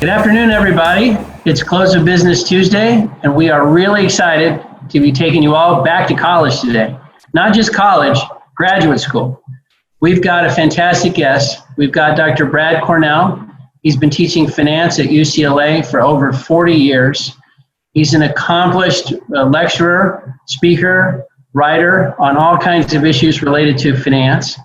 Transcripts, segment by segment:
Good afternoon, everybody. It's Close of Business Tuesday, and we are really excited to be taking you all back to college today. Not just college, graduate school. We've got a fantastic guest. We've got Dr. Brad Cornell. He's been teaching finance at UCLA for over 40 years. He's an accomplished lecturer, speaker, writer on all kinds of issues related to finance.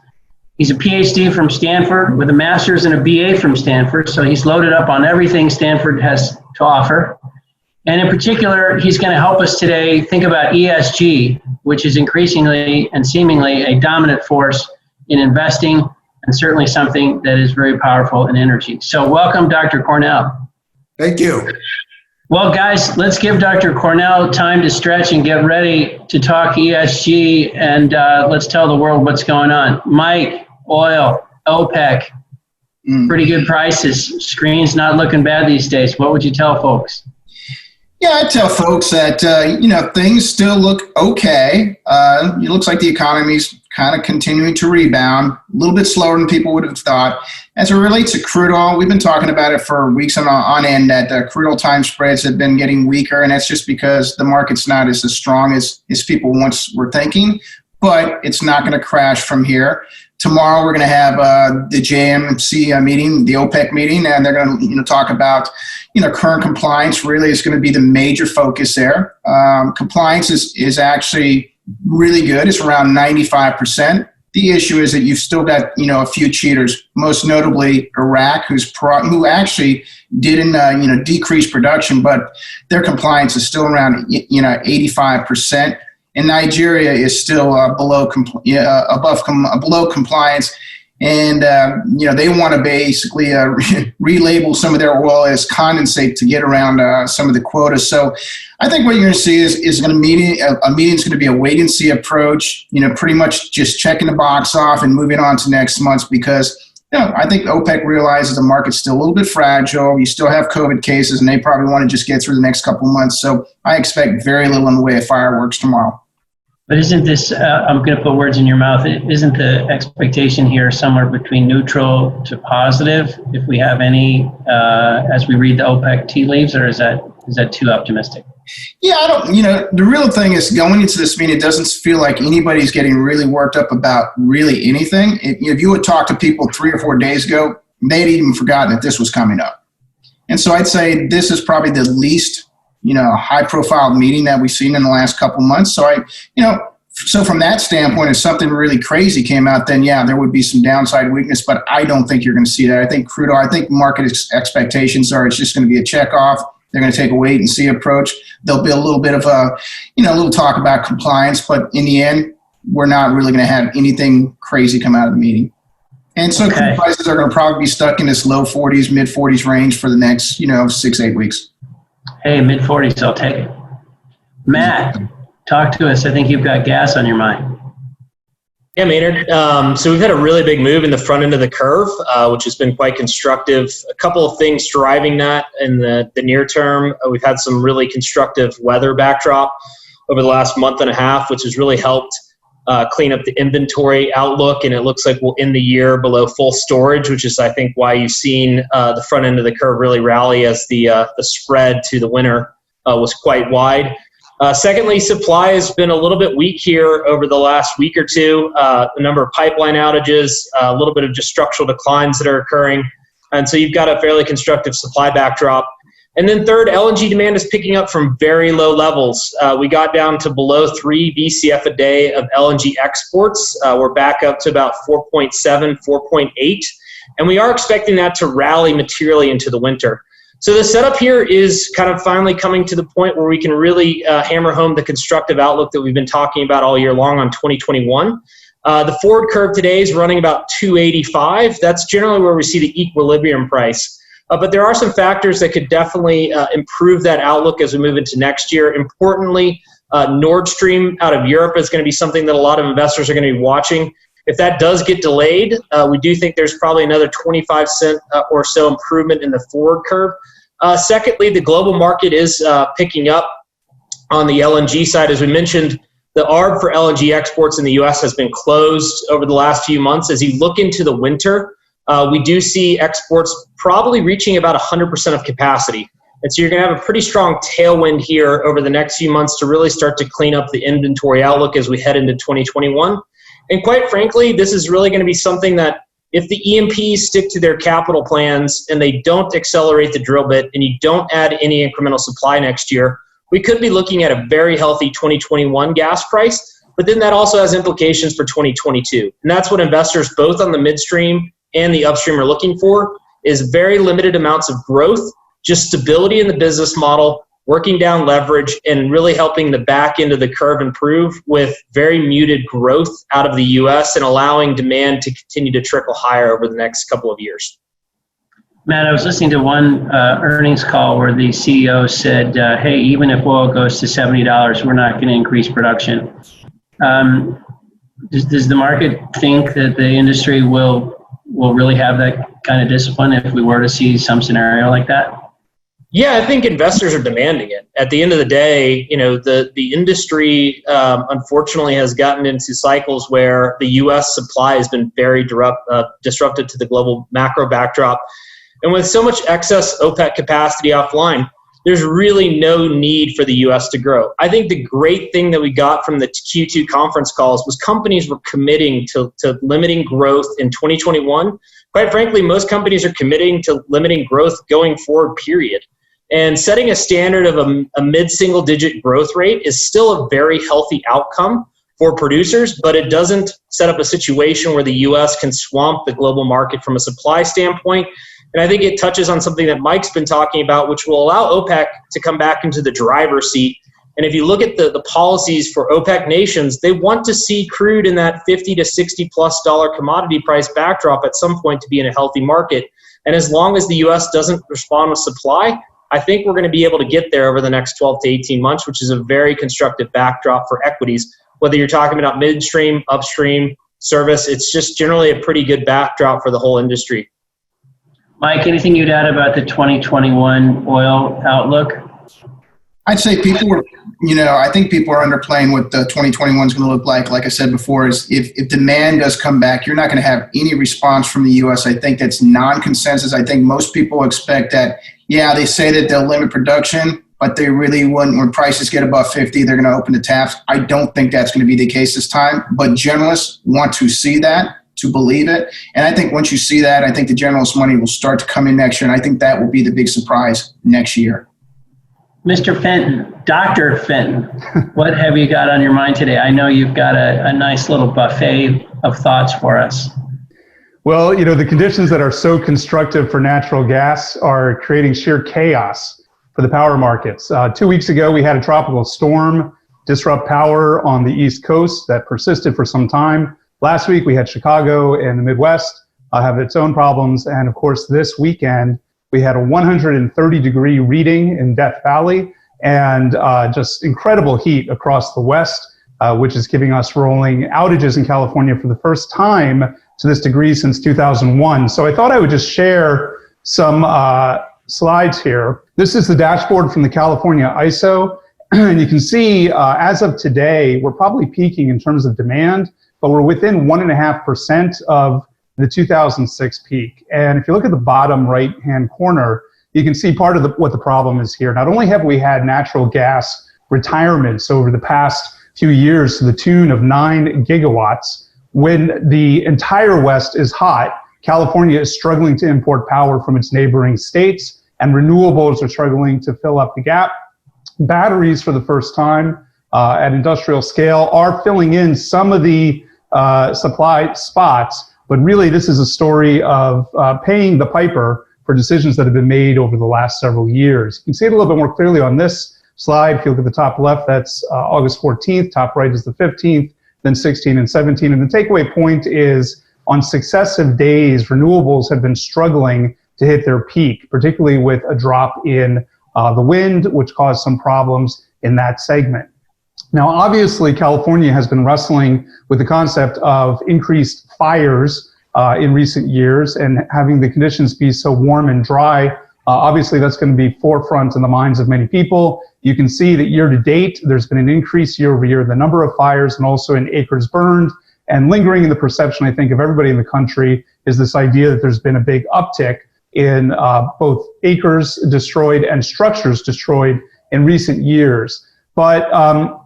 He's a PhD from Stanford with a master's and a BA from Stanford, so he's loaded up on everything Stanford has to offer. And in particular, he's going to help us today think about ESG, which is increasingly and seemingly a dominant force in investing, and certainly something that is very powerful in energy. So welcome, Dr. Cornell. Thank you. Well, guys, let's give Dr. Cornell time to stretch and get ready to talk ESG, and let's tell the world what's going on. Mike, oil, OPEC, pretty good prices. Screen's not looking bad these days. What would you tell folks? Yeah, I tell folks that, things still look okay. It looks like the economy's kind of continuing to rebound, a little bit slower than people would have thought. As it relates to crude oil, we've been talking about it for weeks on end, that crude oil time spreads have been getting weaker, and that's just because the market's not as strong as people once were thinking, but it's not going to crash from here. Tomorrow we're going to have the JMC meeting, the OPEC meeting, and they're going to talk about current compliance. Really is going to be the major focus there. Compliance is actually really good. It's around 95%. The issue is that you've still got a few cheaters, most notably Iraq, who actually didn't decrease production, but their compliance is still around 85%. And Nigeria is still below compliance, and they want to basically relabel some of their oil as condensate to get around some of the quotas. So I think what you're going to see is a meeting's going to be a wait and see approach. Pretty much just checking the box off and moving on to next month, because I think OPEC realizes the market's still a little bit fragile. You still have COVID cases, and they probably want to just get through the next couple of months. So I expect very little in the way of fireworks tomorrow. But isn't this, I'm going to put words in your mouth, isn't the expectation here somewhere between neutral to positive if we have any, as we read the OPEC tea leaves, or is that too optimistic? Yeah, the real thing is going into this meeting, it doesn't feel like anybody's getting really worked up about really anything. If you would talk to people 3 or 4 days ago, they'd even forgotten that this was coming up. And so I'd say this is probably the least high-profile meeting that we've seen in the last couple months. So so from that standpoint, if something really crazy came out, then yeah, there would be some downside weakness. But I don't think you're going to see that. I think crude oil, market expectations are it's just going to be a check off. They're going to take a wait and see approach. There'll be a little bit of a little talk about compliance, but in the end, we're not really going to have anything crazy come out of the meeting. And so crude prices are going to probably be stuck in this low 40s, mid 40s range for the next 6-8 weeks. Hey, mid-40s, I'll take it. Matt, talk to us. I think you've got gas on your mind. Yeah, Maynard. So we've had a really big move in the front end of the curve, which has been quite constructive. A couple of things driving that in the near term. We've had some really constructive weather backdrop over the last month and a half, which has really helped clean up the inventory outlook, and it looks like we'll end the year below full storage, which is, I think, why you've seen the front end of the curve really rally as the spread to the winter was quite wide. Secondly, supply has been a little bit weak here over the last week or two. A number of pipeline outages, a little bit of just structural declines that are occurring, and so you've got a fairly constructive supply backdrop. And then third, LNG demand is picking up from very low levels. We got down to below 3 BCF a day of LNG exports. We're back up to about 4.7, 4.8. And we are expecting that to rally materially into the winter. So the setup here is kind of finally coming to the point where we can really hammer home the constructive outlook that we've been talking about all year long on 2021. The forward curve today is running about 285. That's generally where we see the equilibrium price. But there are some factors that could definitely improve that outlook as we move into next year. Importantly, Nord Stream out of Europe is going to be something that a lot of investors are going to be watching. If that does get delayed, we do think there's probably another 25 cent or so improvement in the forward curve. Secondly, the global market is picking up on the LNG side. As we mentioned, the arb for LNG exports in the U.S. has been closed over the last few months. As you look into the winter, we do see exports probably reaching about 100% of capacity. And so you're going to have a pretty strong tailwind here over the next few months to really start to clean up the inventory outlook as we head into 2021. And quite frankly, this is really going to be something that if the E&Ps stick to their capital plans and they don't accelerate the drill bit and you don't add any incremental supply next year, we could be looking at a very healthy 2021 gas price, but then that also has implications for 2022. And that's what investors both on the midstream and the upstream are looking for, is very limited amounts of growth, just stability in the business model, working down leverage, and really helping the back end of the curve improve with very muted growth out of the U.S. and allowing demand to continue to trickle higher over the next couple of years. Matt, I was listening to one earnings call where the CEO said, hey, even if oil goes to $70, we're not going to increase production. Does the market think that the industry will really have that kind of discipline if we were to see some scenario like that? Yeah, I think investors are demanding it. At the end of the day, the industry unfortunately has gotten into cycles where the U.S. supply has been very disrupted to the global macro backdrop. And with so much excess OPEC capacity offline, there's really no need for the U.S. to grow. I think the great thing that we got from the Q2 conference calls was companies were committing to limiting growth in 2021. Quite frankly, most companies are committing to limiting growth going forward, period. And setting a standard of a mid-single digit growth rate is still a very healthy outcome for producers, but it doesn't set up a situation where the U.S. can swamp the global market from a supply standpoint. And I think it touches on something that Mike's been talking about, which will allow OPEC to come back into the driver's seat. And if you look at the policies for OPEC nations, they want to see crude in that $50 to $60+ commodity price backdrop at some point to be in a healthy market. And as long as the U.S. doesn't respond with supply, I think we're going to be able to get there over the next 12 to 18 months, which is a very constructive backdrop for equities. Whether you're talking about midstream, upstream, service, it's just generally a pretty good backdrop for the whole industry. Mike, anything you'd add about the 2021 oil outlook? I'd say people were, I think people are underplaying what the 2021 is going to look like. Like I said before, is if demand does come back, you're not going to have any response from the U.S. I think that's non-consensus. I think most people expect that, they say that they'll limit production, but they really wouldn't. When prices get above 50, they're going to open the taps. I don't think that's going to be the case this time, but generalists want to see that, to believe it. And I think once you see that, I think the generalist money will start to come in next year, and I think that will be the big surprise next year. Mr. Fenton, Dr. Fenton, what have you got on your mind today? I know you've got a nice little buffet of thoughts for us. Well, the conditions that are so constructive for natural gas are creating sheer chaos for the power markets. 2 weeks ago, we had a tropical storm disrupt power on the East Coast that persisted for some time. Last week, we had Chicago and the Midwest have its own problems. And of course, this weekend, we had a 130-degree reading in Death Valley and just incredible heat across the West, which is giving us rolling outages in California for the first time to this degree since 2001. So I thought I would just share some slides here. This is the dashboard from the California ISO. And you can see as of today, we're probably peaking in terms of demand, but we're within 1.5% of the 2006 peak. And if you look at the bottom right-hand corner, you can see part of what the problem is here. Not only have we had natural gas retirements over the past few years to the tune of 9 gigawatts, when the entire West is hot, California is struggling to import power from its neighboring states, and renewables are struggling to fill up the gap. Batteries, for the first time at industrial scale, are filling in some of the supply spots. But really, this is a story of paying the piper for decisions that have been made over the last several years. You can see it a little bit more clearly on this slide. If you look at the top left, that's August 14th. Top right is the 15th, then 16 and 17. And the takeaway point is, on successive days, renewables have been struggling to hit their peak, particularly with a drop in the wind, which caused some problems in that segment. Now, obviously, California has been wrestling with the concept of increased fires in recent years, and having the conditions be so warm and dry, obviously that's going to be forefront in the minds of many people. You can see that year to date, there's been an increase year over year in the number of fires and also in acres burned. And lingering in the perception, I think, of everybody in the country is this idea that there's been a big uptick in both acres destroyed and structures destroyed in recent years. But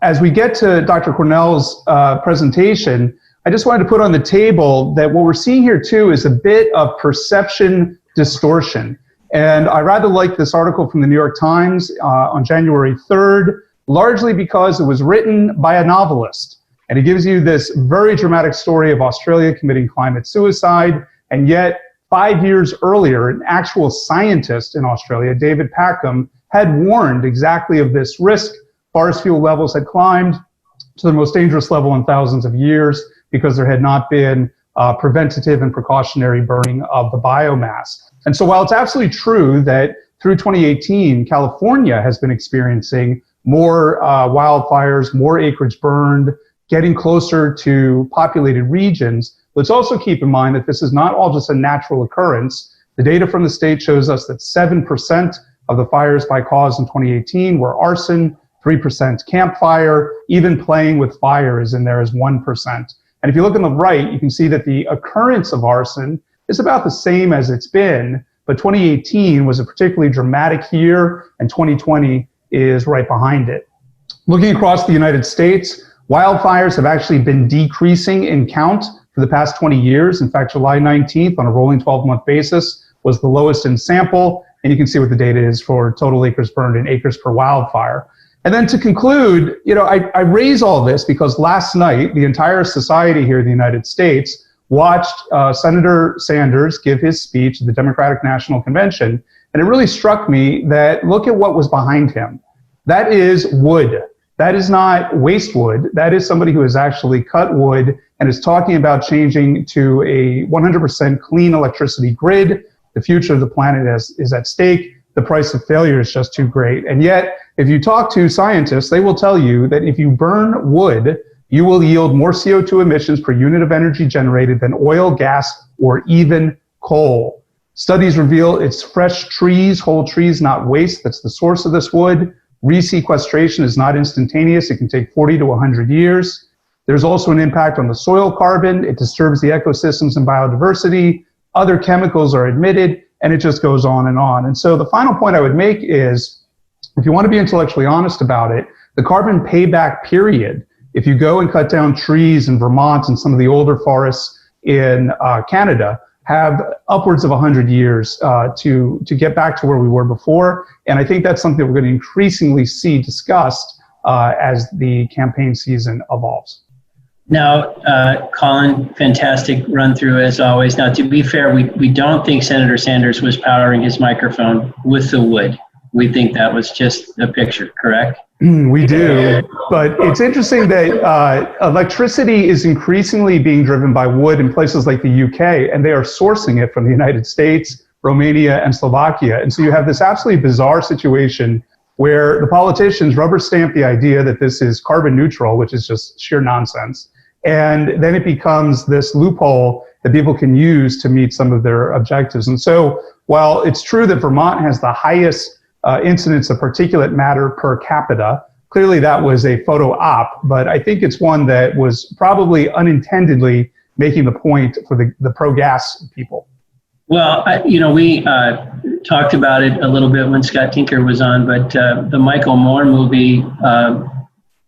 as we get to Dr. Cornell's presentation, I just wanted to put on the table that what we're seeing here too is a bit of perception distortion. And I rather like this article from the New York Times on January 3rd, largely because it was written by a novelist. And it gives you this very dramatic story of Australia committing climate suicide. And yet, 5 years earlier, an actual scientist in Australia, David Packham, had warned exactly of this risk. Forest fuel levels had climbed to the most dangerous level in thousands of years because there had not been preventative and precautionary burning of the biomass. And so while it's absolutely true that through 2018, California has been experiencing more wildfires, more acreage burned, getting closer to populated regions, let's also keep in mind that this is not all just a natural occurrence. The data from the state shows us that 7% of the fires by cause in 2018 were arson, 3% campfire, even playing with fire is in there as 1%. And if you look on the right, you can see that the occurrence of arson is about the same as it's been, but 2018 was a particularly dramatic year, and 2020 is right behind it. Looking across the United States, wildfires have actually been decreasing in count for the past 20 years. In fact, July 19th on a rolling 12-month basis was the lowest in sample, and you can see what the data is for total acres burned and acres per wildfire. And then to conclude, I raise all this because last night, the entire society here in the United States watched Senator Sanders give his speech at the Democratic National Convention, and it really struck me that look at what was behind him. That is wood. That is not waste wood. That is somebody who has actually cut wood and is talking about changing to a 100% clean electricity grid. The future of the planet is at stake. The price of failure is just too great. And yet, if you talk to scientists, they will tell you that if you burn wood, you will yield more CO2 emissions per unit of energy generated than oil, gas, or even coal. Studies reveal it's fresh trees, whole trees, not waste, that's the source of this wood. Resequestration is not instantaneous. It can take 40 to 100 years. There's also an impact on the soil carbon. It disturbs the ecosystems and biodiversity. Other chemicals are emitted, and it just goes on and on. And so the final point I would make is, if you want to be intellectually honest about it, the carbon payback period, if you go and cut down trees in Vermont and some of the older forests in Canada, have upwards of 100 years to get back to where we were before. And I think that's something we're going to increasingly see discussed as the campaign season evolves. Now, Colin, fantastic run through as always. Now, to be fair, we don't think Senator Sanders was powering his microphone with the wood. We think that was just a picture, correct? We do, but it's interesting that electricity is increasingly being driven by wood in places like the UK, and they are sourcing it from the United States, Romania, and Slovakia. And so you have this absolutely bizarre situation where the politicians rubber stamp the idea that this is carbon neutral, which is just sheer nonsense. And then it becomes this loophole that people can use to meet some of their objectives. And so while it's true that Vermont has the highest incidence of particulate matter per capita, clearly that was a photo op, but I think it's one that was probably unintendedly making the point for the pro-gas people. Well, we talked about it a little bit when Scott Tinker was on, but the Michael Moore movie,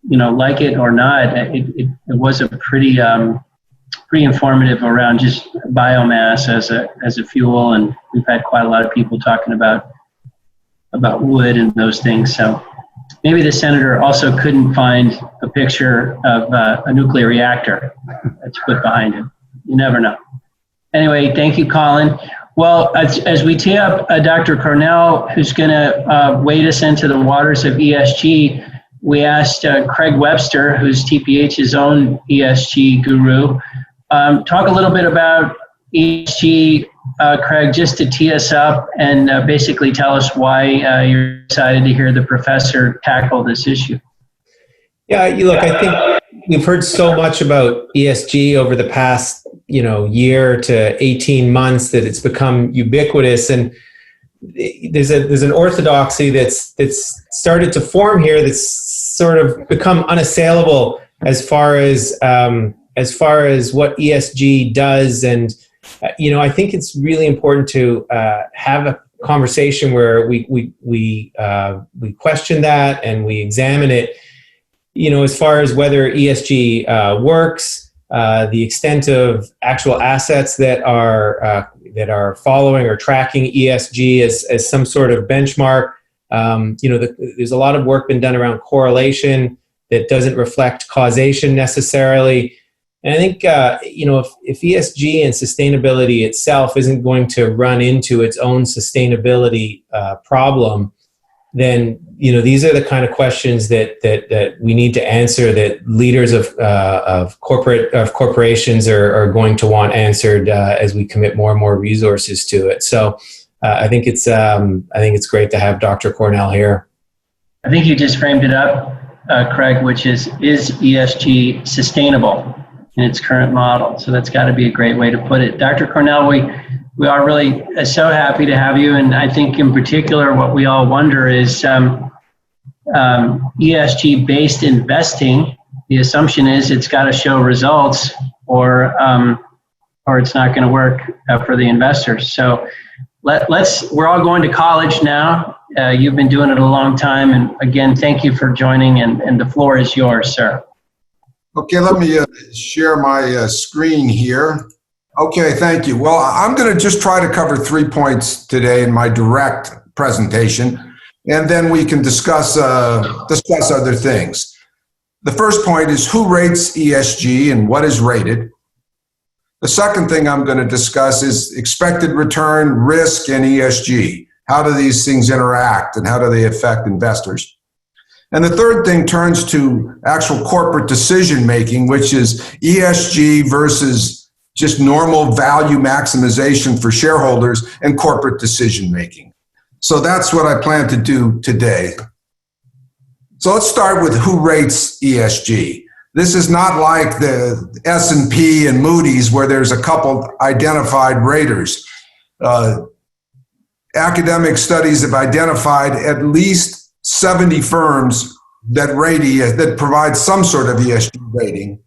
like it or not, it was a pretty informative around just biomass as a fuel, and we've had quite a lot of people talking about wood and those things. So maybe the senator also couldn't find a picture of a nuclear reactor to put behind it. You never know. Anyway, thank you, Colin. Well, as we tee up Dr. Cornell, who's going to wade us into the waters of ESG, we asked Craig Webster, who's TPH's own ESG guru, talk a little bit about ESG, Craig, just to tee us up and basically tell us why you're excited to hear the professor tackle this issue. Yeah, look, I think we've heard so much about ESG over the past, year to 18 months that it's become ubiquitous, and there's an orthodoxy that's started to form here that's sort of become unassailable as far as as far as what ESG does. And, I think it's really important to have a conversation where we question that and we examine it, as far as whether ESG works, the extent of actual assets that are following or tracking ESG as some sort of benchmark. There's a lot of work been done around correlation that doesn't reflect causation necessarily. And I think, if ESG and sustainability itself isn't going to run into its own sustainability problem, then, these are the kind of questions that we need to answer, that leaders of corporations are going to want answered as we commit more and more resources to it. So I think it's great to have Dr. Cornell here. I think you just framed it up, Craig, which is ESG sustainable in its current model? So that's got to be a great way to put it. Dr. Cornell, we are really so happy to have you. And I think in particular, what we all wonder is ESG-based investing. The assumption is it's got to show results or it's not going to work for the investors. So we're all going to college now. You've been doing it a long time. And again, thank you for joining, and the floor is yours, sir. Okay, let me share my screen here. Okay, thank you. Well, I'm going to just try to cover 3 points today in my direct presentation, and then we can discuss other things. The first point is who rates ESG and what is rated. The second thing I'm going to discuss is expected return, risk, and ESG. How do these things interact and how do they affect investors? And the third thing turns to actual corporate decision making, which is ESG versus just normal value maximization for shareholders and corporate decision making. So that's what I plan to do today. So let's start with who rates ESG. This is not like the S&P and Moody's where there's a couple identified raters. Academic studies have identified at least 70 firms that provide some sort of ESG rating.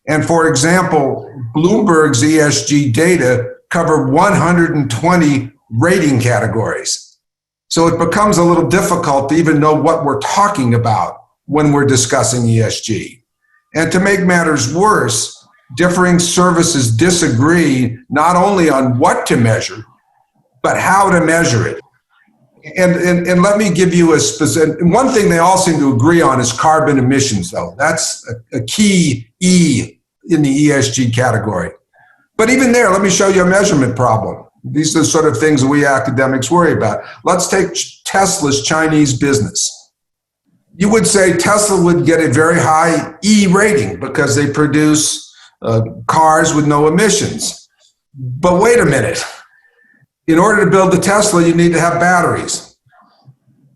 And for example, Bloomberg's ESG data cover 120 rating categories. So it becomes a little difficult to even know what we're talking about when we're discussing ESG. And to make matters worse, differing services disagree not only on what to measure, but how to measure it. And let me give you a specific, one thing they all seem to agree on is carbon emissions, though. That's a key E in the ESG category. But even there, let me show you a measurement problem. These are the sort of things that we academics worry about. Let's take Tesla's Chinese business. You would say Tesla would get a very high E rating because they produce cars with no emissions. But wait a minute. In order to build the Tesla, you need to have batteries.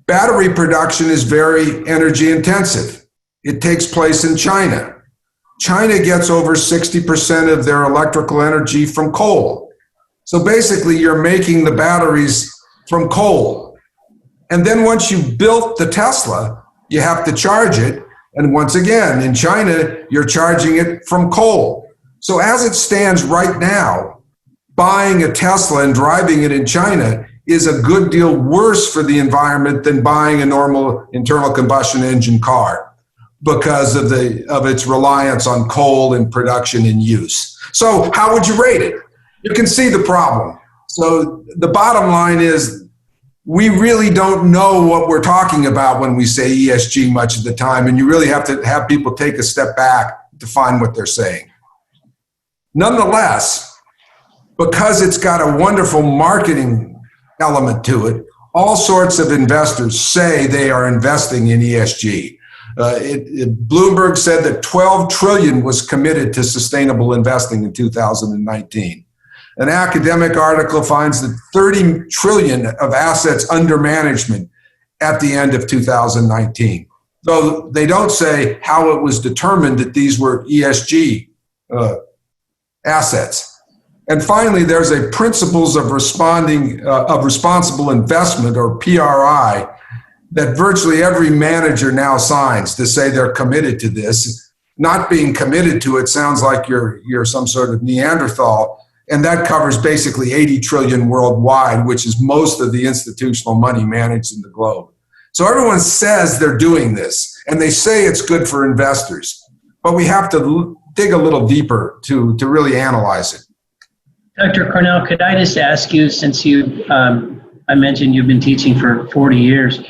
Battery production is very energy intensive. It takes place in China. China gets over 60% of their electrical energy from coal. So basically, you're making the batteries from coal. And then once you've built the Tesla, you have to charge it. And once again, in China, you're charging it from coal. So as it stands right now, buying a Tesla and driving it in China is a good deal worse for the environment than buying a normal internal combustion engine car because of its reliance on coal in production and use. So how would you rate it? You can see the problem. So the bottom line is we really don't know what we're talking about when we say ESG much of the time, and you really have to have people take a step back to find what they're saying. Nonetheless, because it's got a wonderful marketing element to it, all sorts of investors say they are investing in ESG. Bloomberg said that 12 trillion was committed to sustainable investing in 2019. An academic article finds that 30 trillion of assets under management at the end of 2019. Though they don't say how it was determined that these were ESG assets. And finally, there's a Principles of Responsible Investment, or PRI, that virtually every manager now signs to say they're committed to this. not being committed to it sounds like you're some sort of Neanderthal. And that covers basically 80 trillion worldwide, which is most of the institutional money managed in the globe. So everyone says they're doing this, and they say it's good for investors. But we have to dig a little deeper to really analyze it. Dr. Cornell, could I just ask you, since I mentioned you've been teaching for 40 years,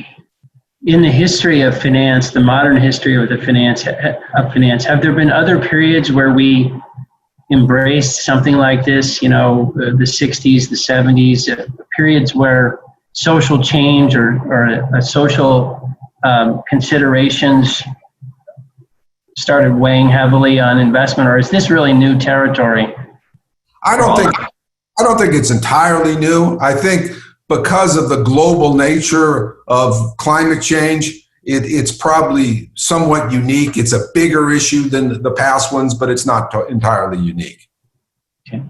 in the history of finance, the modern history of finance, have there been other periods where we embraced something like this, the 60s, the 70s, periods where social change or social considerations started weighing heavily on investment, or is this really new territory? I don't think it's entirely new. I think because of the global nature of climate change, it's probably somewhat unique. It's a bigger issue than the past ones, but it's not entirely unique. Okay.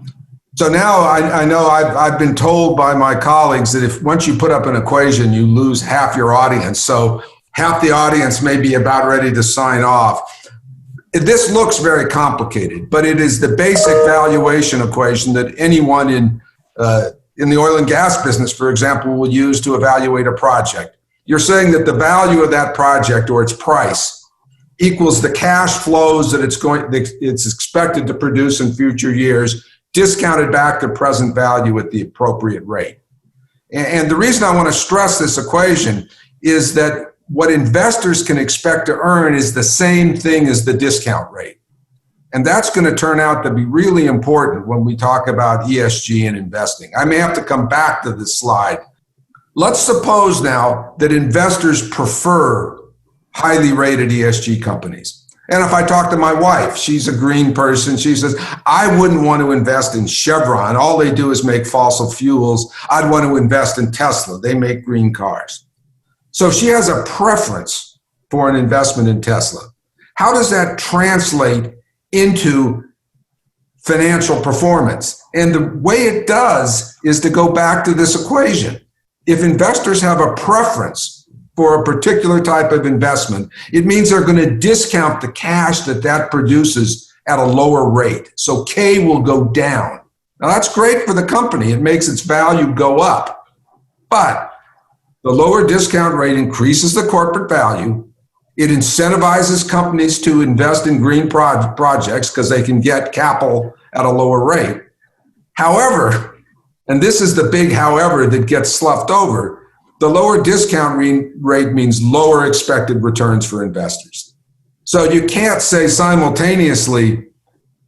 So now I know I've been told by my colleagues that if once you put up an equation, you lose half your audience. So half the audience may be about ready to sign off. This looks very complicated, but it is the basic valuation equation that anyone in the oil and gas business, for example, will use to evaluate a project. You're saying that the value of that project or its price equals the cash flows that it's expected to produce in future years, discounted back to present value at the appropriate rate. And the reason I want to stress this equation is that what investors can expect to earn is the same thing as the discount rate. And that's going to turn out to be really important when we talk about ESG and investing. I may have to come back to this slide. Let's suppose now that investors prefer highly rated ESG companies. And if I talk to my wife, she's a green person, she says, I wouldn't want to invest in Chevron. All they do is make fossil fuels. I'd want to invest in Tesla. They make green cars. So she has a preference for an investment in Tesla. How does that translate into financial performance? And the way it does is to go back to this equation. If investors have a preference for a particular type of investment, it means they're going to discount the cash that produces at a lower rate. So K will go down. Now that's great for the company. It makes its value go up. But the lower discount rate increases the corporate value. It incentivizes companies to invest in green projects because they can get capital at a lower rate. However, and this is the big however that gets sloughed over, the lower discount rate means lower expected returns for investors. So you can't say simultaneously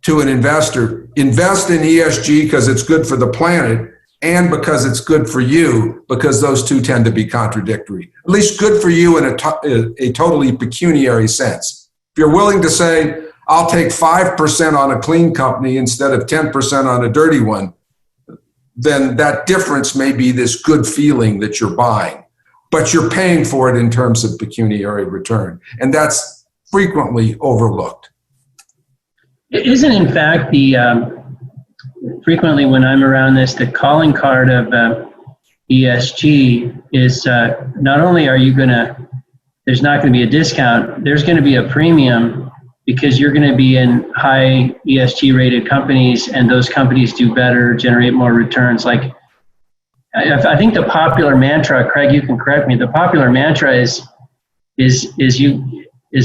to an investor, invest in ESG because it's good for the planet and because it's good for you, because those two tend to be contradictory. At least good for you in a totally pecuniary sense. If you're willing to say, I'll take 5% on a clean company instead of 10% on a dirty one, then that difference may be this good feeling that you're buying, but you're paying for it in terms of pecuniary return. And that's frequently overlooked. Isn't in fact frequently when I'm around this, the calling card of ESG is not only are you there's not going to be a discount, there's going to be a premium because you're going to be in high ESG rated companies and those companies do better, generate more returns. Like, I think the popular mantra, Craig, you can correct me, the popular mantra is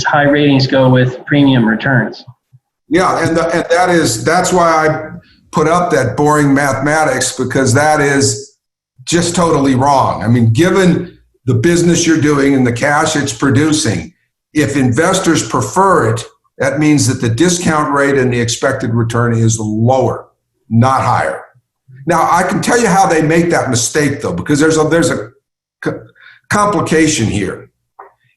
high ratings go with premium returns. Yeah, and that's why I put up that boring mathematics, because that is just totally wrong. I mean, given the business you're doing and the cash it's producing, if investors prefer it, that means that the discount rate and the expected return is lower, not higher. Now, I can tell you how they make that mistake, though, because there's a complication here.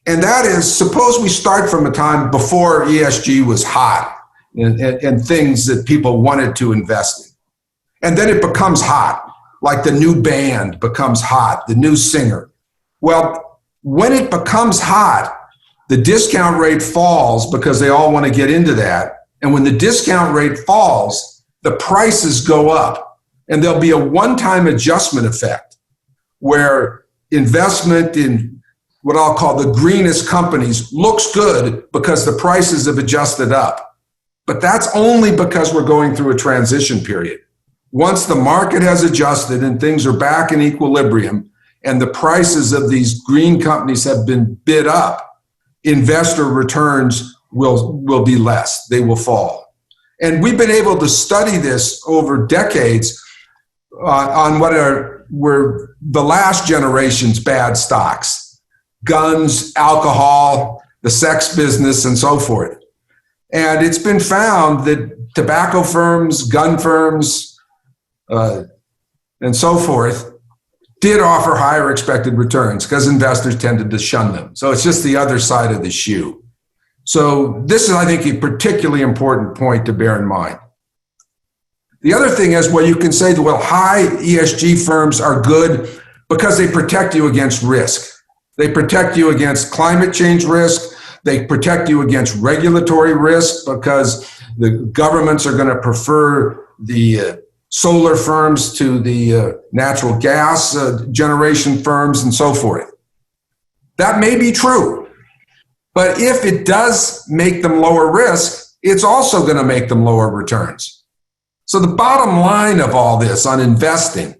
And that is, suppose we start from a time before ESG was hot and things that people wanted to invest in. And then it becomes hot, like the new band becomes hot, the new singer. Well, when it becomes hot, the discount rate falls because they all want to get into that. And when the discount rate falls, the prices go up. And there'll be a one-time adjustment effect where investment in what I'll call the greenest companies, looks good because the prices have adjusted up. But that's only because we're going through a transition period. Once the market has adjusted and things are back in equilibrium and the prices of these green companies have been bid up, investor returns will be less. They will fall. And we've been able to study this over decades on what were the last generation's bad stocks. Guns, alcohol, the sex business, and so forth. And it's been found that tobacco firms, gun firms, and so forth did offer higher expected returns because investors tended to shun them. So it's just the other side of the shoe. So this is, I think, a particularly important point to bear in mind. The other thing is, well, you can say that, well, high ESG firms are good because they protect you against risk. They protect you against climate change risk. They protect you against regulatory risk because the governments are going to prefer the solar firms to the natural gas generation firms and so forth. That may be true. But if it does make them lower risk, it's also going to make them lower returns. So the bottom line of all this on investing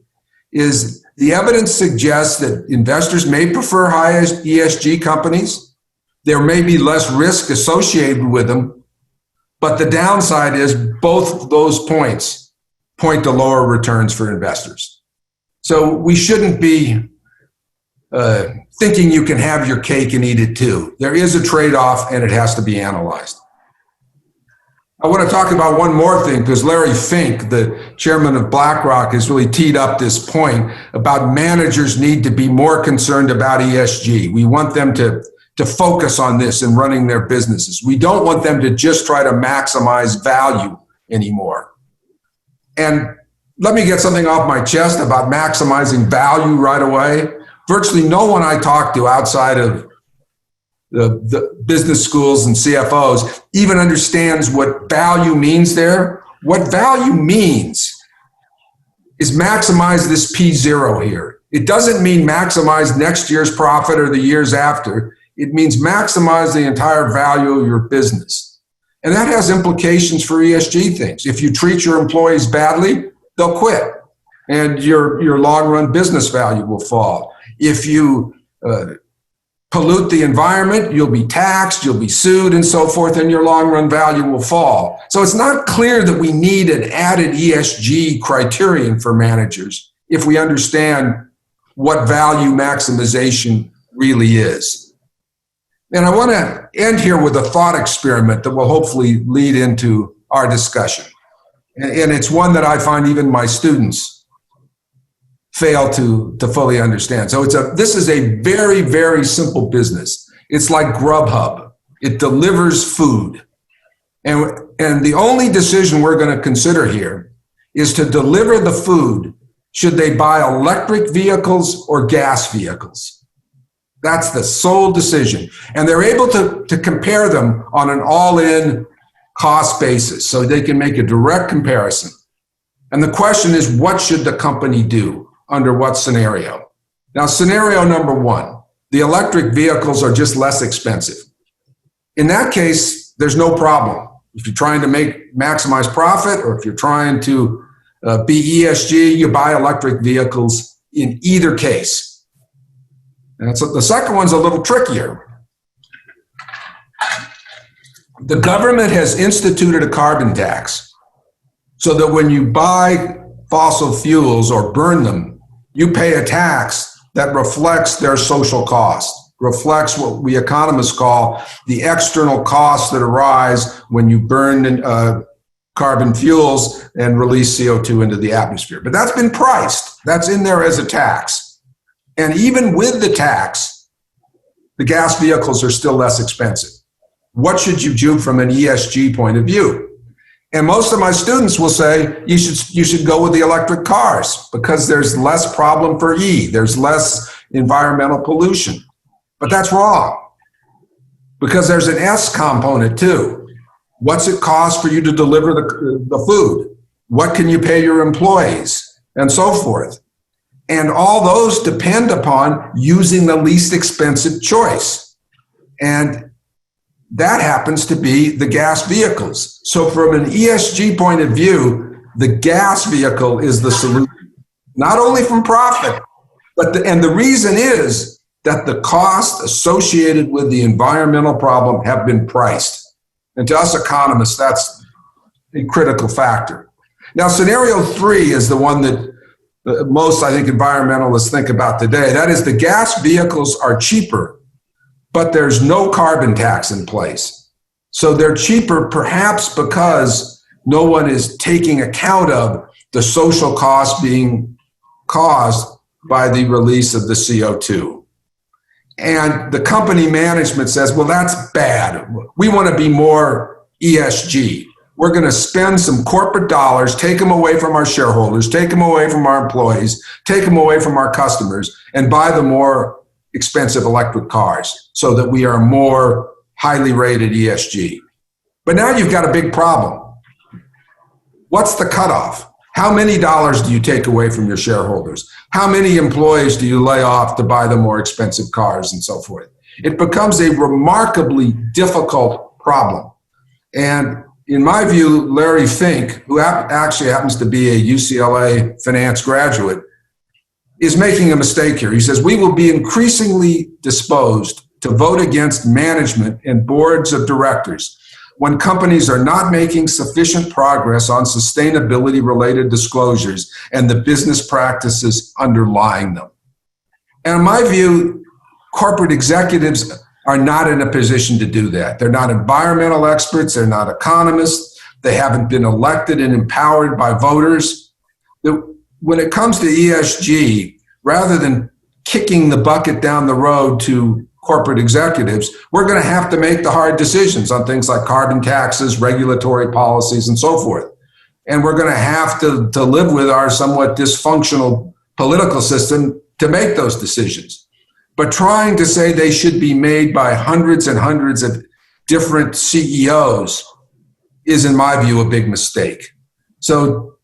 is the evidence suggests that investors may prefer high ESG companies. There may be less risk associated with them, but the downside is both those points point to lower returns for investors. So we shouldn't be thinking you can have your cake and eat it too. There is a trade-off and it has to be analyzed. I want to talk about one more thing because Larry Fink, the chairman of BlackRock, has really teed up this point about managers need to be more concerned about ESG. We want them to focus on this in running their businesses. We don't want them to just try to maximize value anymore. And let me get something off my chest about maximizing value right away. Virtually no one I talk to outside of the business schools and CFOs even understands what value means there. What value means is maximize this P0 here. It doesn't mean maximize next year's profit or the years after. It means maximize the entire value of your business. And that has implications for ESG things. If you treat your employees badly, they'll quit and your long-run business value will fall. If you pollute the environment, you'll be taxed, you'll be sued, and so forth, and your long-run value will fall. So it's not clear that we need an added ESG criterion for managers if we understand what value maximization really is. And I want to end here with a thought experiment that will hopefully lead into our discussion. And it's one that I find even my students fail to fully understand. So this is a very, very simple business. It's like Grubhub. It delivers food. And the only decision we're going to consider here is to deliver the food. Should they buy electric vehicles or gas vehicles? That's the sole decision. And they're able to compare them on an all-in cost basis so they can make a direct comparison. And the question is, what should the company do? Under what scenario? Now, scenario number one, the electric vehicles are just less expensive. In that case, there's no problem. If you're trying to maximize profit or if you're trying to be ESG, you buy electric vehicles in either case. And so the second one's a little trickier. The government has instituted a carbon tax so that when you buy fossil fuels or burn them, you pay a tax that reflects their social cost, reflects what we economists call the external costs that arise when you burn carbon fuels and release CO2 into the atmosphere. But that's been priced. That's in there as a tax. And even with the tax, the gas vehicles are still less expensive. What should you do from an ESG point of view? And most of my students will say you should go with the electric cars because there's less problem for E. There's less environmental pollution. But that's wrong because there's an S component too. What's it cost for you to deliver the food? What can you pay your employees? And so forth. And all those depend upon using the least expensive choice. And that happens to be the gas vehicles. So from an ESG point of view, the gas vehicle is the solution, not only from profit, but the reason is that the costs associated with the environmental problem have been priced. And to us economists, that's a critical factor. Now, scenario 3 is the one that most, I think, environmentalists think about today. That is, the gas vehicles are cheaper, but there's no carbon tax in place. So they're cheaper perhaps because no one is taking account of the social costs being caused by the release of the CO2. And the company management says, well, that's bad. We want to be more ESG. We're going to spend some corporate dollars, take them away from our shareholders, take them away from our employees, take them away from our customers, and buy the more expensive electric cars so that we are more highly rated ESG. But now you've got a big problem. What's the cutoff? How many dollars do you take away from your shareholders? How many employees do you lay off to buy the more expensive cars and so forth? It becomes a remarkably difficult problem. And in my view, Larry Fink, who actually happens to be a UCLA finance graduate, is making a mistake here. He says, we will be increasingly disposed to vote against management and boards of directors when companies are not making sufficient progress on sustainability-related disclosures and the business practices underlying them. And in my view, corporate executives are not in a position to do that. They're not environmental experts. They're not economists. They haven't been elected and empowered by voters. When it comes to ESG, rather than kicking the bucket down the road to corporate executives, we're going to have to make the hard decisions on things like carbon taxes, regulatory policies, and so forth. And we're going to have to live with our somewhat dysfunctional political system to make those decisions. But trying to say they should be made by hundreds and hundreds of different CEOs is, in my view, a big mistake. So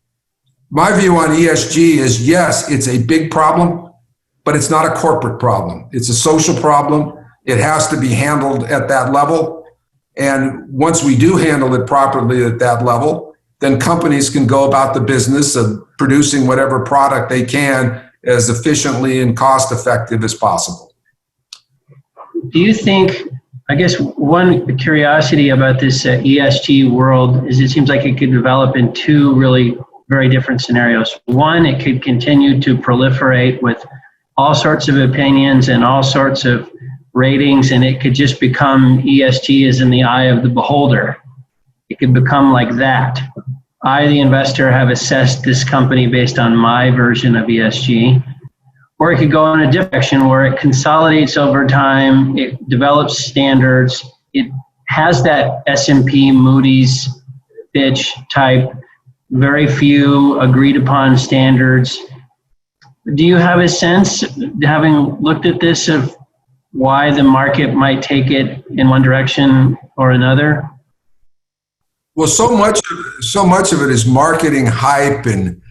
my view on ESG is, yes, it's a big problem, but it's not a corporate problem. It's a social problem. It has to be handled at that level. And once we do handle it properly at that level, then companies can go about the business of producing whatever product they can as efficiently and cost effective as possible. Do you think, I guess one curiosity about this ESG world is it seems like it could develop in two really very different scenarios. One, it could continue to proliferate with all sorts of opinions and all sorts of ratings, and it could just become ESG is in the eye of the beholder. It could become like that. I, the investor, have assessed this company based on my version of ESG. Or it could go in a direction where it consolidates over time, it develops standards, it has that S&P, Moody's, Fitch type, very few agreed upon standards. Do you have a sense, having looked at this, of why the market might take it in one direction or another? Well, so much of it is marketing hype and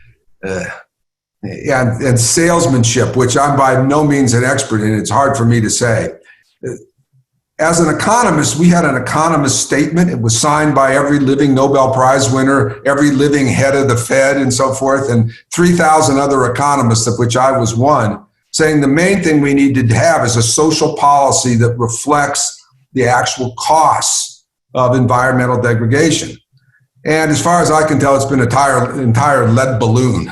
salesmanship, which I'm by no means an expert in. It's hard for me to say. As an economist, we had an economist statement. It was signed by every living Nobel Prize winner, every living head of the Fed and so forth, and 3,000 other economists, of which I was one, saying the main thing we need to have is a social policy that reflects the actual costs of environmental degradation. And as far as I can tell, it's been an entire lead balloon.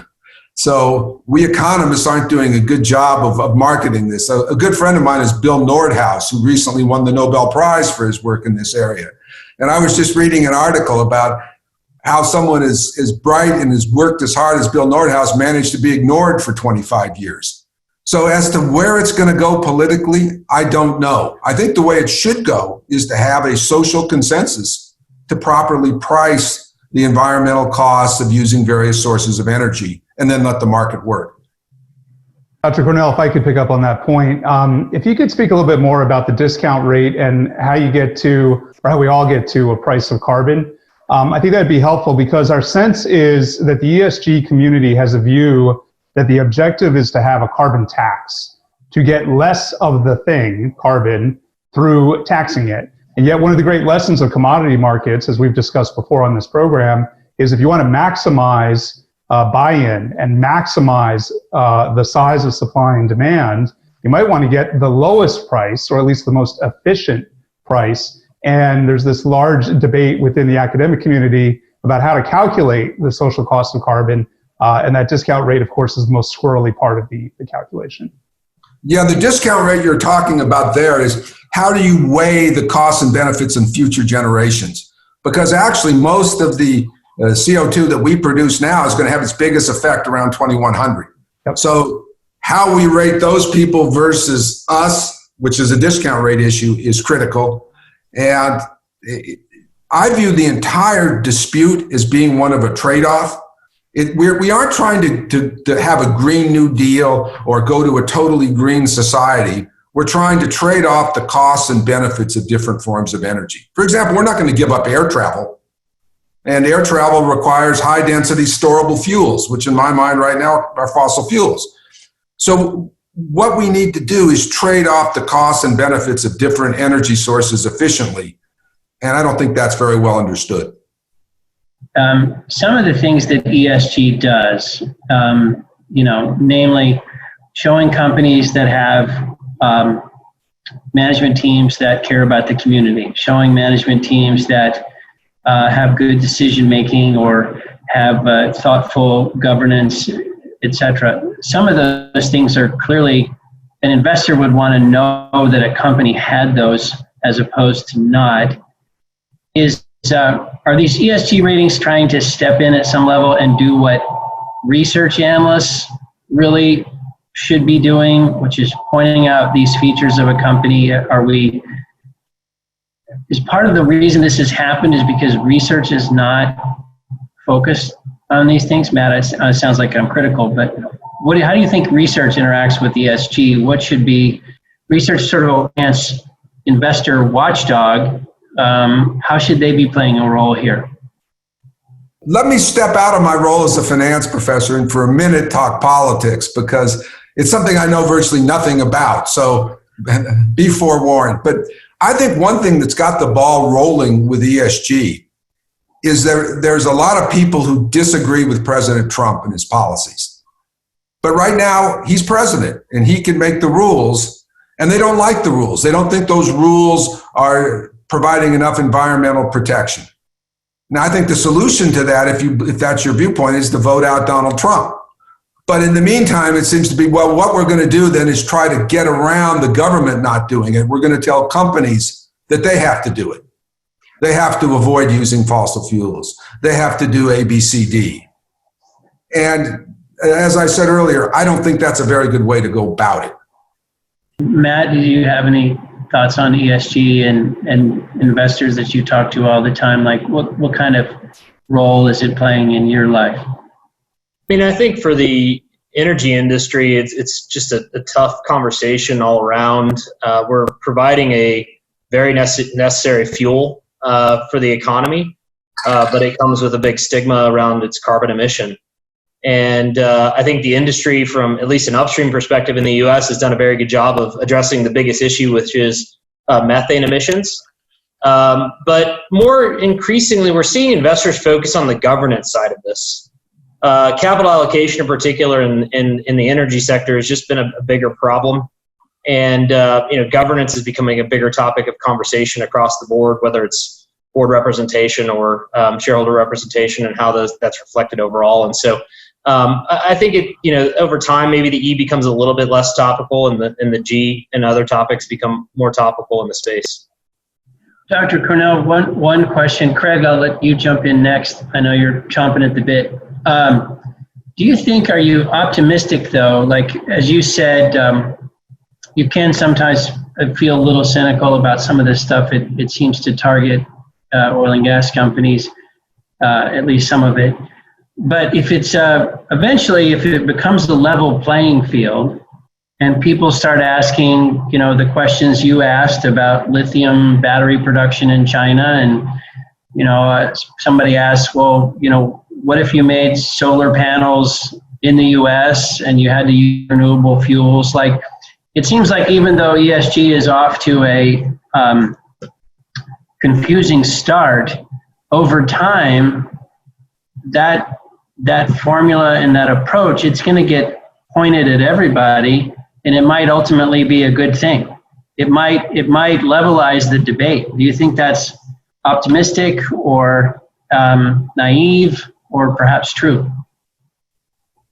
So we economists aren't doing a good job of marketing this. A good friend of mine is Bill Nordhaus, who recently won the Nobel Prize for his work in this area. And I was just reading an article about how someone as bright and has worked as hard as Bill Nordhaus managed to be ignored for 25 years. So as to where it's going to go politically, I don't know. I think the way it should go is to have a social consensus to properly price the environmental costs of using various sources of energy, and then let the market work. Dr. Cornell, if I could pick up on that point, if you could speak a little bit more about the discount rate and how you get to, or how we all get to, a price of carbon. I think that'd be helpful, because our sense is that the ESG community has a view that the objective is to have a carbon tax, to get less of the thing, carbon, through taxing it. And yet one of the great lessons of commodity markets, as we've discussed before on this program, is if you want to maximize buy-in and maximize the size of supply and demand, you might want to get the lowest price, or at least the most efficient price. And there's this large debate within the academic community about how to calculate the social cost of carbon. And that discount rate, of course, is the most squirrely part of the calculation. Yeah, the discount rate you're talking about there is how do you weigh the costs and benefits in future generations? Because actually most of the CO2 that we produce now is going to have its biggest effect around 2100. Yep. So how we rate those people versus us, which is a discount rate issue, is critical. And I view the entire dispute as being one of a trade-off. We aren't trying to have a Green New Deal or go to a totally green society. We're trying to trade off the costs and benefits of different forms of energy. For example, we're not going to give up air travel. And air travel requires high-density storable fuels, which in my mind right now are fossil fuels. So what we need to do is trade off the costs and benefits of different energy sources efficiently. And I don't think that's very well understood. Some of the things that ESG does, namely showing companies that have management teams that care about the community, showing management teams that have good decision making or have thoughtful governance, etc. Some of those things are clearly, an investor would want to know that a company had those as opposed to not. Are these ESG ratings trying to step in at some level and do what research analysts really should be doing, which is pointing out these features of a company? Is part of the reason this has happened is because research is not focused on these things? Matt, it sounds like I'm critical, but how do you think research interacts with ESG? What should be research sort of against investor watchdog? How should they be playing a role here? Let me step out of my role as a finance professor and for a minute talk politics, because it's something I know virtually nothing about. So be forewarned. But I think one thing that's got the ball rolling with ESG is there's a lot of people who disagree with President Trump and his policies. But right now, he's president and he can make the rules, and they don't like the rules. They don't think those rules are providing enough environmental protection. Now, I think the solution to that, if that's your viewpoint, is to vote out Donald Trump. But in the meantime, it seems to be, well, what we're going to do then is try to get around the government not doing it. We're going to tell companies that they have to do it. They have to avoid using fossil fuels. They have to do A, B, C, D. And as I said earlier, I don't think that's a very good way to go about it. Matt, do you have any thoughts on ESG and investors that you talk to all the time? Like what kind of role is it playing in your life? I mean, I think for the energy industry, it's just a tough conversation all around. We're providing a very necessary fuel for the economy, but it comes with a big stigma around its carbon emission. And I think the industry, from at least an upstream perspective in the U.S., has done a very good job of addressing the biggest issue, which is methane emissions. But more increasingly, we're seeing investors focus on the governance side of this. Capital allocation in particular in the energy sector has just been a bigger problem. And governance is becoming a bigger topic of conversation across the board, whether it's board representation or shareholder representation, and how that's reflected overall. And so I think over time, maybe the E becomes a little bit less topical, and the G and other topics become more topical in the space. Dr. Cornell, one question. Craig, I'll let you jump in next. I know you're chomping at the bit. Do you think, are you optimistic though? Like, as you said, you can sometimes feel a little cynical about some of this stuff. It seems to target oil and gas companies, at least some of it. But if it's eventually, if it becomes a level playing field and people start asking, the questions you asked about lithium battery production in China, and, somebody asks, well, what if you made solar panels, in the US and you had to use renewable fuels. Like, it seems like even though ESG is off to a confusing start, over time, that formula and that approach, it's going to get pointed at everybody, and it might ultimately be a good thing. It might levelize the debate. Do you think that's optimistic or naive or perhaps true?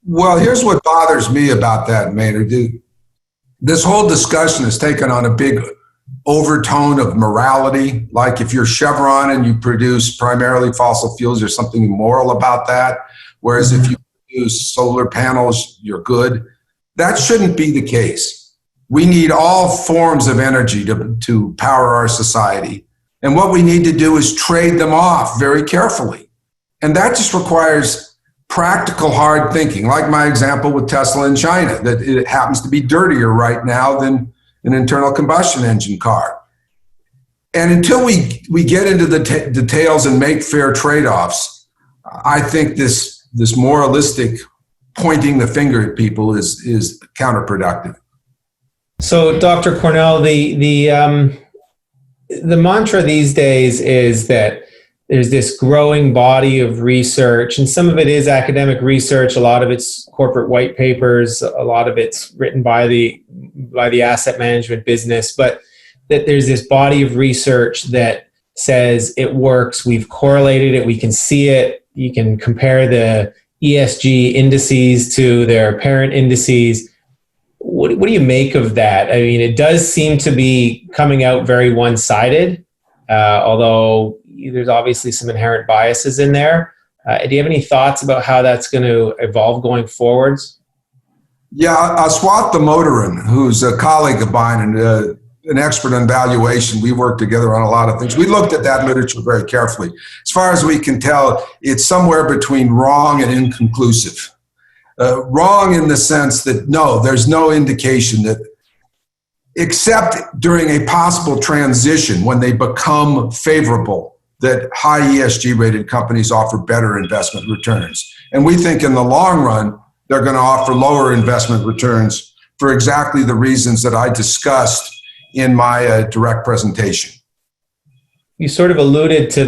Well, here's what bothers me about that, Maynard. This whole discussion has taken on a big overtone of morality. Like if you're Chevron and you produce primarily fossil fuels, there's something immoral about that. Whereas if you use solar panels, you're good. That shouldn't be the case. We need all forms of energy to power our society. And what we need to do is trade them off very carefully. And that just requires practical, hard thinking, like my example with Tesla in China, that it happens to be dirtier right now than an internal combustion engine car. And until we get into the details and make fair trade-offs, I think this moralistic pointing the finger at people is counterproductive. So, Dr. Cornell, the mantra these days is that there's this growing body of research, and some of it is academic research, a lot of it's corporate white papers, a lot of it's written by the asset management business, but that there's this body of research that says it works, we've correlated it, we can see it, you can compare the ESG indices to their parent indices. What do you make of that? I mean, it does seem to be coming out very one-sided, although there's obviously some inherent biases in there. Do you have any thoughts about how that's going to evolve going forwards? Yeah, Swat the Motorin, who's a colleague of mine and an expert on valuation, we worked together on a lot of things. We looked at that literature very carefully. As far as we can tell, it's somewhere between wrong and inconclusive. Wrong in the sense that, no, there's no indication that, except during a possible transition when they become favorable, that high ESG rated companies offer better investment returns. And we think in the long run, they're going to offer lower investment returns for exactly the reasons that I discussed in my direct presentation. You sort of alluded to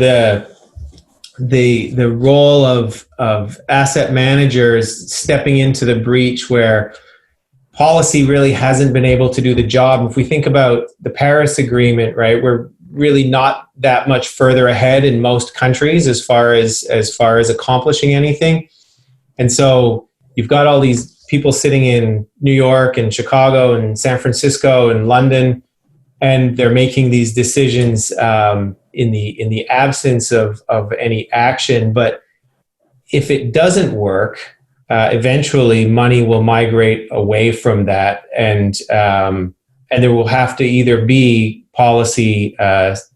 the role of asset managers stepping into the breach where policy really hasn't been able to do the job. If we think about the Paris Agreement, right, we're really not that much further ahead in most countries as far as accomplishing anything. And so you've got all these people sitting in New York and Chicago and San Francisco and London, and they're making these decisions in the absence of any action. But if it doesn't work, eventually money will migrate away from that, and there will have to either be policy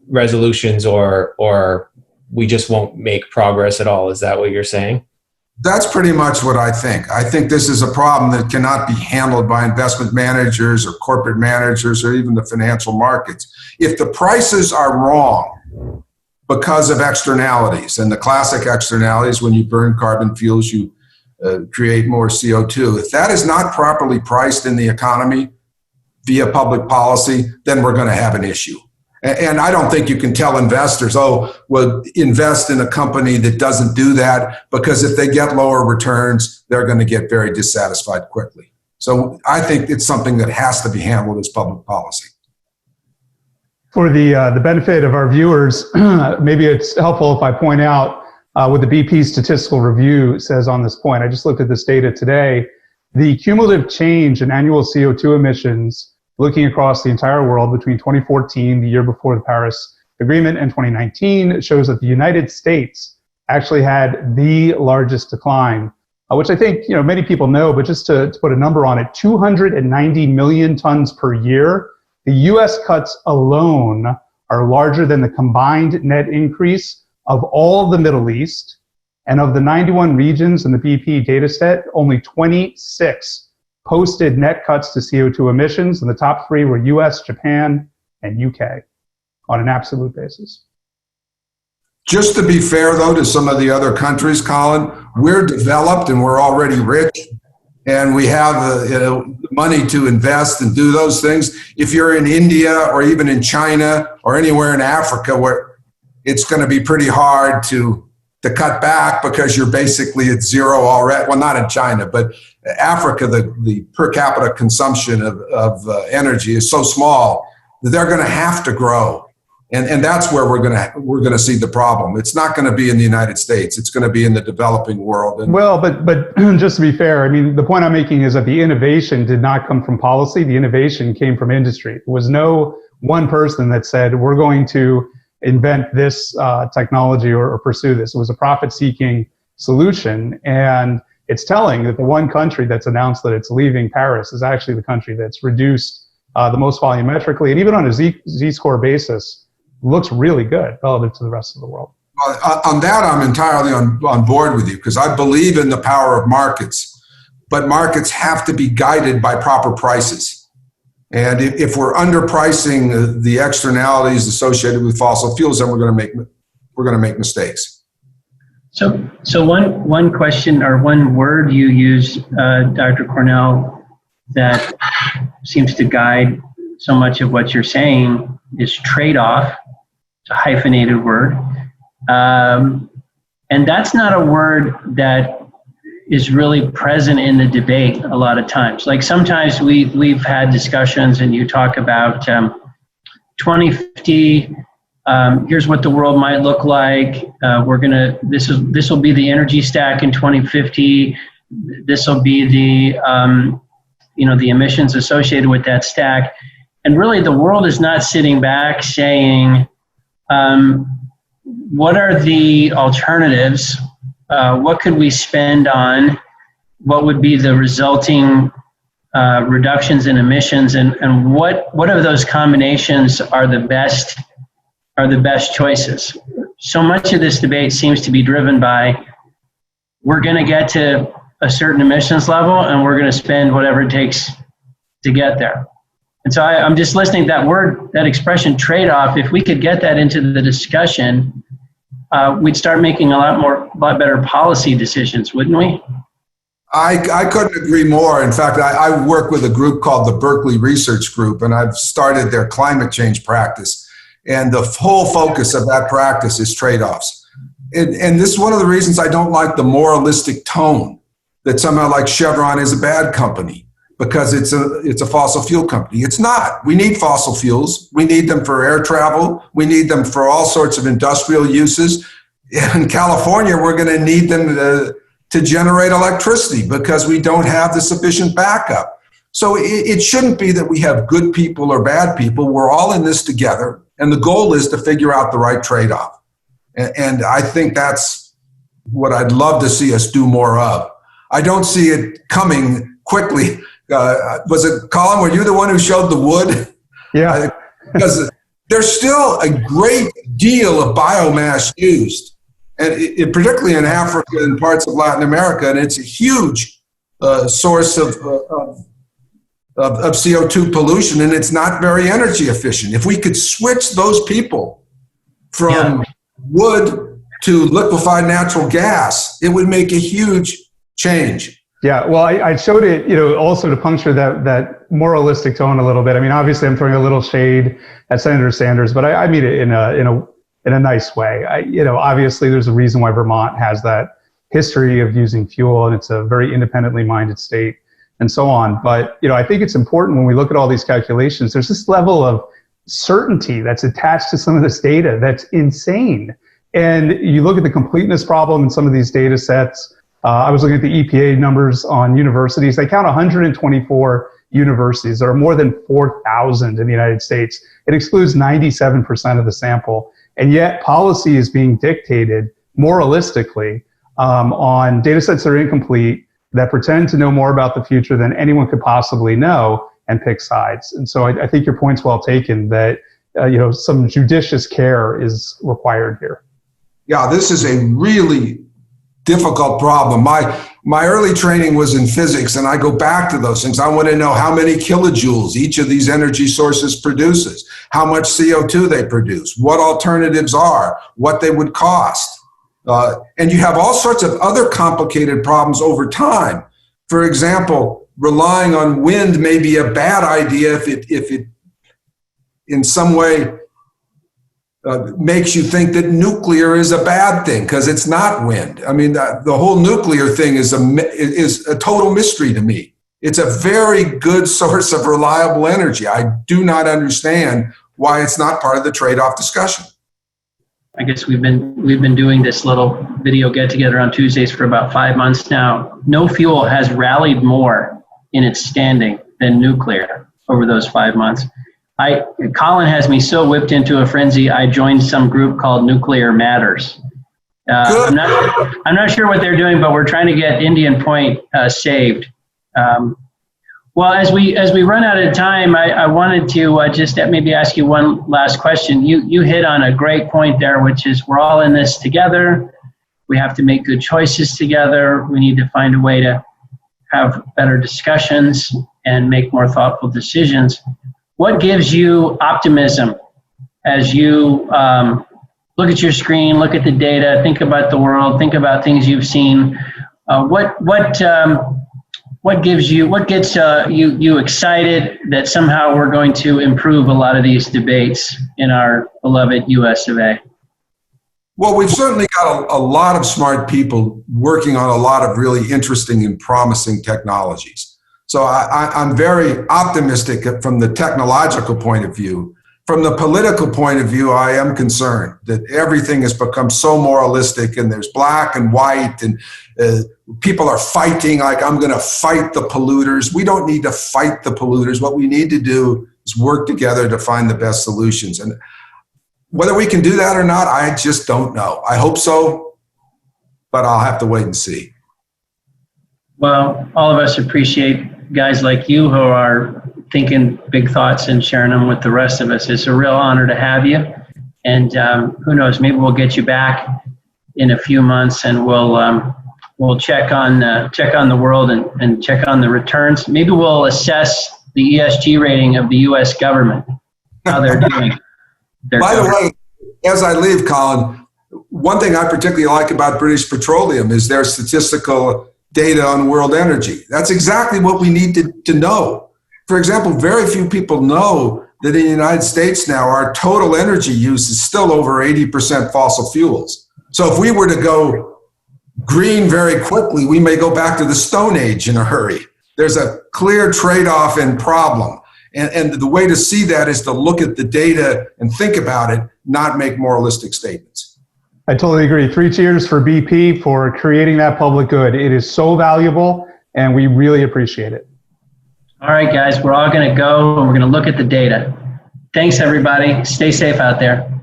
resolutions or we just won't make progress at all. Is that what you're saying? That's pretty much what I think. I think this is a problem that cannot be handled by investment managers or corporate managers or even the financial markets. If the prices are wrong because of externalities, and the classic externalities, when you burn carbon fuels, you create more CO2. If that is not properly priced in the economy via public policy, then we're going to have an issue. And I don't think you can tell investors, oh, well, invest in a company that doesn't do that, because if they get lower returns, they're going to get very dissatisfied quickly. So I think it's something that has to be handled as public policy. For the benefit of our viewers, maybe it's helpful if I point out what the BP Statistical Review says on this point. I just looked at this data today. The cumulative change in annual CO2 emissions looking across the entire world between 2014, the year before the Paris Agreement, and 2019 shows that the United States actually had the largest decline, which I think many people know, but just to put a number on it, 290 million tons per year. The US cuts alone are larger than the combined net increase of all of the Middle East, and of the 91 regions in the BP data set, only 26 posted net cuts to CO2 emissions, and the top three were US, Japan, and UK on an absolute basis. Just to be fair, though, to some of the other countries, Colin, we're developed and we're already rich. and we have money to invest and do those things. If you're in India or even in China or anywhere in Africa where it's going to be pretty hard to cut back because you're basically at zero already. Well, not in China, but Africa, the per capita consumption of energy is so small that they're going to have to grow. And that's where we're going to see the problem. It's not going to be in the United States. It's going to be in the developing world. And well, but just to be fair, I mean, the point I'm making is that the innovation did not come from policy. The innovation came from industry. There was no one person that said, we're going to invent this technology or pursue this. It was a profit-seeking solution. And it's telling that the one country that's announced that it's leaving Paris is actually the country that's reduced the most volumetrically. And even on a Z-score basis, looks really good relative to the rest of the world. Well, on that, I'm entirely on board with you because I believe in the power of markets, but markets have to be guided by proper prices. And if we're underpricing the externalities associated with fossil fuels, then we're going to make mistakes. So one question or one word you use, Dr. Cornell, that seems to guide so much of what you're saying is trade-off. It's a hyphenated word. And that's not a word that is really present in the debate a lot of times. Like sometimes we've had discussions and you talk about 2050, here's what the world might look like. This will be the energy stack in 2050. This will be the emissions associated with that stack. And really the world is not sitting back saying, what are the alternatives? What could we spend on? What would be the resulting reductions in emissions? And what of those combinations are the best choices? So much of this debate seems to be driven by, we're going to get to a certain emissions level and we're going to spend whatever it takes to get there. And so I'm just listening to that word, that expression trade-off. If we could get that into the discussion, we'd start making a lot better policy decisions, wouldn't we? I couldn't agree more. In fact, I work with a group called the Berkeley Research Group, and I've started their climate change practice. And the whole focus of that practice is trade-offs. And this is one of the reasons I don't like the moralistic tone that somehow like Chevron is a bad company because it's a fossil fuel company. It's not. We need fossil fuels. We need them for air travel. We need them for all sorts of industrial uses. In California, we're going to need them to generate electricity because we don't have the sufficient backup. So it shouldn't be that we have good people or bad people. We're all in this together. And the goal is to figure out the right trade-off. And I think that's what I'd love to see us do more of. I don't see it coming quickly. Was it, Colin, were you the one who showed the wood? Yeah. Because there's still a great deal of biomass used, and particularly in Africa and parts of Latin America, and it's a huge source of CO2 pollution, and it's not very energy efficient. If we could switch those people from wood to liquefied natural gas, it would make a huge change. Yeah, well, I showed it, also to puncture that moralistic tone a little bit. I mean, obviously, I'm throwing a little shade at Senator Sanders, but I mean it in a nice way. Obviously, there's a reason why Vermont has that history of using fuel, and it's a very independently minded state, and so on. But I think it's important when we look at all these calculations. There's this level of certainty that's attached to some of this data that's insane. And you look at the completeness problem in some of these data sets. I was looking at the EPA numbers on universities. They count 124 universities. There are more than 4,000 in the United States. It excludes 97% of the sample. And yet policy is being dictated moralistically on data sets that are incomplete, that pretend to know more about the future than anyone could possibly know, and pick sides. And so I think your point's well taken that some judicious care is required here. Yeah, this is a really difficult problem. My early training was in physics, and I go back to those things. I want to know how many kilojoules each of these energy sources produces, how much CO2 they produce, what alternatives are, what they would cost. And you have all sorts of other complicated problems over time. For example, relying on wind may be a bad idea if it in some way makes you think that nuclear is a bad thing, because it's not wind. I mean, the whole nuclear thing is a total mystery to me. It's a very good source of reliable energy. I do not understand why it's not part of the trade-off discussion. I guess we've been doing this little video get-together on Tuesdays for about 5 months now. No fuel has rallied more in its standing than nuclear over those 5 months. Colin has me so whipped into a frenzy, I joined some group called Nuclear Matters. I'm not sure what they're doing, but we're trying to get Indian Point saved. Well, as we run out of time, I wanted to just maybe ask you one last question. You hit on a great point there, which is we're all in this together. We have to make good choices together. We need to find a way to have better discussions and make more thoughtful decisions. What gives you optimism as you look at your screen, look at the data, think about the world, think about things you've seen? What gets you excited that somehow we're going to improve a lot of these debates in our beloved US of A? Well, we've certainly got a lot of smart people working on a lot of really interesting and promising technologies. So I'm very optimistic from the technological point of view. From the political point of view, I am concerned that everything has become so moralistic, and there's black and white, and people are fighting like, I'm going to fight the polluters. We don't need to fight the polluters. What we need to do is work together to find the best solutions. And whether we can do that or not, I just don't know. I hope so, but I'll have to wait and see. Well, all of us appreciate guys like you who are thinking big thoughts and sharing them with the rest of us. It's a real honor to have you. And who knows, maybe we'll get you back in a few months, and we'll check on the world and check on the returns. Maybe we'll assess the ESG rating of the U.S. government, how they're doing. By the way, as I leave, Colin, one thing I particularly like about British Petroleum is their statistical data on world energy. That's exactly what we need to know. For example, very few people know that in the United States now, our total energy use is still over 80% fossil fuels. So if we were to go green very quickly, we may go back to the Stone Age in a hurry. There's a clear trade-off and problem. And the way to see that is to look at the data and think about it, not make moralistic statements. I totally agree. 3 cheers for BP for creating that public good. It is so valuable, and we really appreciate it. All right, guys, we're all going to go, and we're going to look at the data. Thanks, everybody. Stay safe out there.